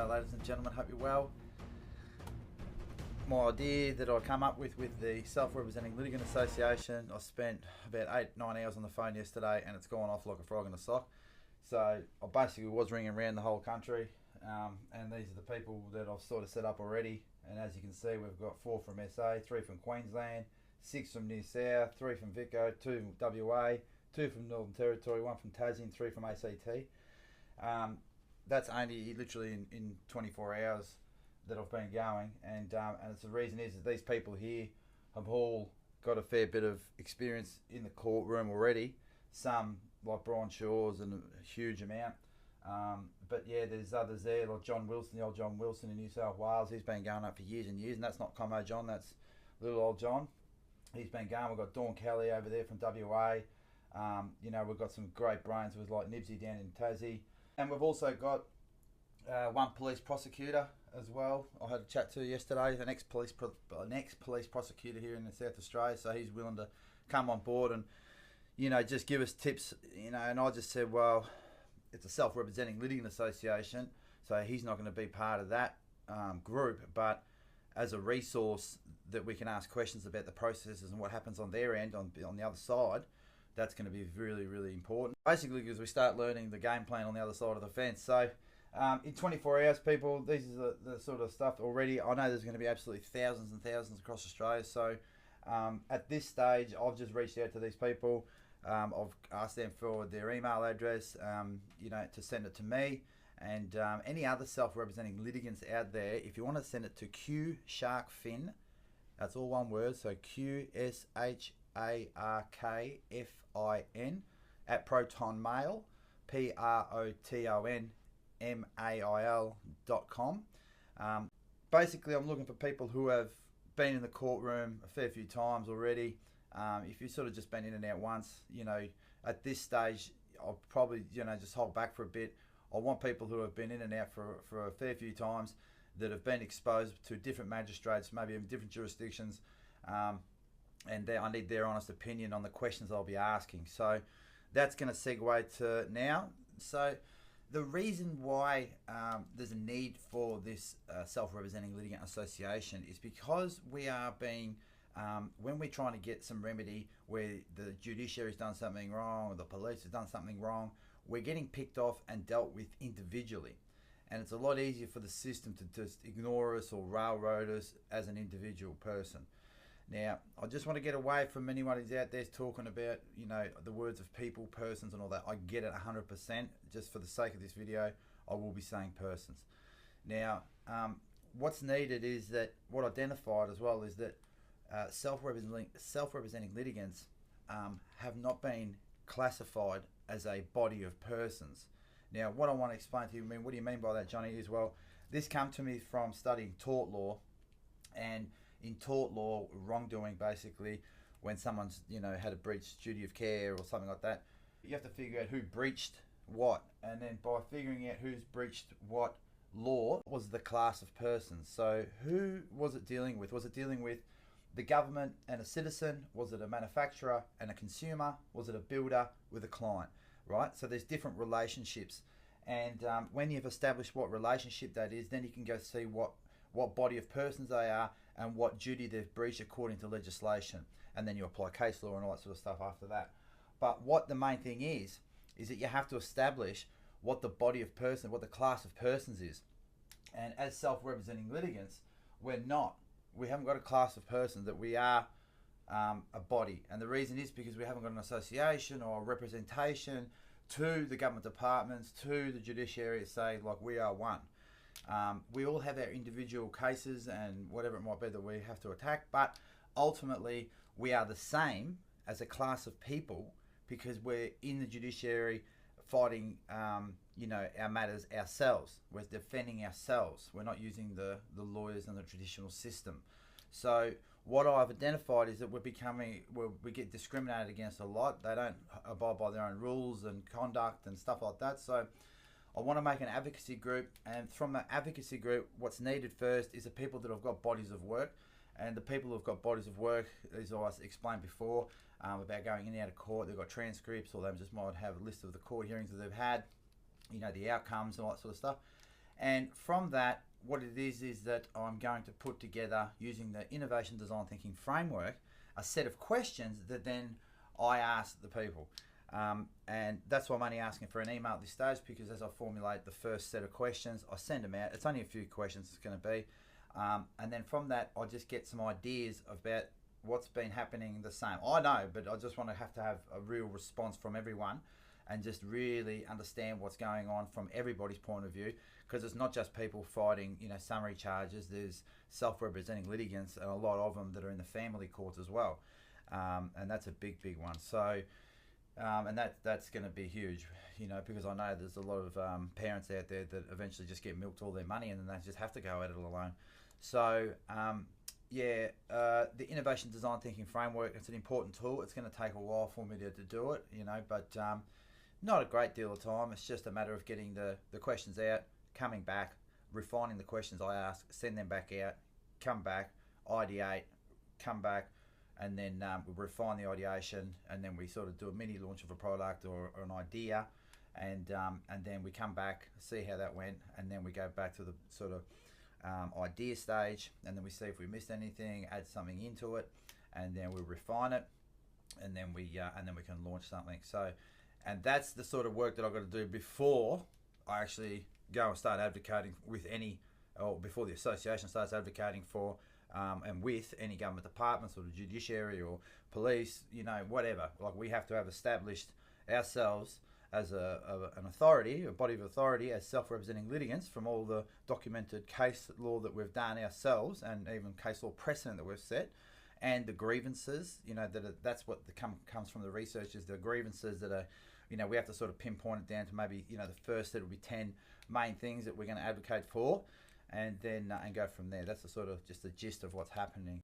G'day ladies and gentlemen, hope you're well. My idea that I come up with the Self-Representing Litigant Association, I spent about 8-9 hours on the phone yesterday and it's gone off like a frog in a sock. So I basically was ringing around the whole country, and these are the people that I've sort of set up already. And as you can see, we've got 4 from SA, 3 from Queensland, 6 from New South, 3 from Vico, 2 from WA, 2 from Northern Territory, 1 from Tassie and 3 from ACT. That's only literally in 24 hours that I've been going, and it's the reason is that these people here have all got a fair bit of experience in the courtroom already. Some like Brian Shaw's and a huge amount, but yeah, there's others there like John Wilson, the old John Wilson in New South Wales. He's been going up for years and years, and that's not Como John, that's little old John. He's been going. We've got Dawn Kelly over there from WA. You know, we've got some great brains with like Nibsy down in Tassie. And we've also got one police prosecutor as well. I had a chat to yesterday, an ex-police prosecutor here in South Australia, so he's willing to come on board and, you know, just give us tips, you know. And I just said, well, it's a self-representing litigant association, so he's not going to be part of that group, but as a resource that we can ask questions about the processes and what happens on their end, on the other side, that's going to be really, really important. Basically, because we start learning the game plan on the other side of the fence. So in 24 hours, people, this is the sort of stuff already. I know there's going to be absolutely thousands and thousands across Australia. So at this stage, I've just reached out to these people. I've asked them for their email address, you know, to send it to me. And any other self-representing litigants out there, if you want to send it to Q Shark Fin, that's all one word, so QSHARKFIN at ProtonMail, PROTONMAIL.com. Basically, I'm looking for people who have been in the courtroom a fair few times already. If you've sort of just been in and out once, you know, at this stage, I'll probably, you know, just hold back for a bit. I want people who have been in and out for a fair few times, that have been exposed to different magistrates, maybe in different jurisdictions, and I need their honest opinion on the questions I'll be asking. So that's going to segue to now. So the reason why there's a need for this self-representing litigant association is because we are being, when we're trying to get some remedy where the judiciary's done something wrong or the police has done something wrong, we're getting picked off and dealt with individually. And it's a lot easier for the system to just ignore us or railroad us as an individual person. Now, I just want to get away from anyone who's out there talking about, you know, the words of people, persons and all that. I get it 100%. Just for the sake of this video, I will be saying persons. Now, what's needed is that, what identified as well is that self-representing litigants have not been classified as a body of persons. Now, what I want to explain to you, what do you mean by that, Johnny, is, well, this came to me from studying tort law. And in tort law, wrongdoing, basically, when someone's, you know, had a breached duty of care or something like that, you have to figure out who breached what. And then by figuring out who's breached what law was the class of persons. So who was it dealing with? Was it dealing with the government and a citizen? Was it a manufacturer and a consumer? Was it a builder with a client? Right, so there's different relationships, and when you've established what relationship that is, then you can go see what body of persons they are and what duty they've breached according to legislation, and then you apply case law and all that sort of stuff after that. But what the main thing is that you have to establish what the body of person, what the class of persons is. And as self-representing litigants, we haven't got a class of persons, that we are a body. And the reason is because we haven't got an association or a representation to the government departments, to the judiciary, to say, like, we are one. We all have our individual cases and whatever it might be that we have to attack, but ultimately we are the same as a class of people because we're in the judiciary fighting, you know, our matters ourselves. We're defending ourselves. We're not using the lawyers and the traditional system. So what I've identified is that we get discriminated against a lot. They don't abide by their own rules and conduct and stuff like that. So I want to make an advocacy group, and from that advocacy group, what's needed first is the people that have got bodies of work. And the people who've got bodies of work, as I explained before, about going in and out of court, they've got transcripts, or they just might have a list of the court hearings that they've had, you know, the outcomes and all that sort of stuff. And from that, what it is that I'm going to put together, using the innovation design thinking framework, a set of questions that then I ask the people. And that's why I'm only asking for an email at this stage, because as I formulate the first set of questions, I send them out. It's only a few questions it's going to be. And then from that, I just get some ideas about what's been happening the same. I know, but I just want to have a real response from everyone and just really understand what's going on from everybody's point of view, because it's not just people fighting, summary charges. There's self-representing litigants, and a lot of them that are in the family courts as well. And that's a big one. So, and that's going to be huge, because I know there's a lot of parents out there that eventually just get milked all their money and then they just have to go at it alone. So, the innovation design thinking framework, it's an important tool. It's going to take a while for me to do it, but not a great deal of time. It's just a matter of getting the questions out, coming back, refining the questions I ask, send them back out, come back, ideate, come back, and then we refine the ideation, and then we sort of do a mini launch of a product or an idea, and then we come back, see how that went, and then we go back to the sort of idea stage, and then we see if we missed anything, add something into it, and then we refine it, and then we can launch something. So, and that's the sort of work that I've got to do before I actually go and start advocating with before the association starts advocating for and with any government departments or the judiciary or police, whatever. Like, we have to have established ourselves as an authority, a body of authority, as self-representing litigants from all the documented case law that we've done ourselves, and even case law precedent that we've set, and the grievances, that's what comes from the research, is the grievances that are, we have to sort of pinpoint it down to maybe, the first, that will be 10 main things that we're going to advocate for, and then and go from there. That's the sort of just the gist of what's happening.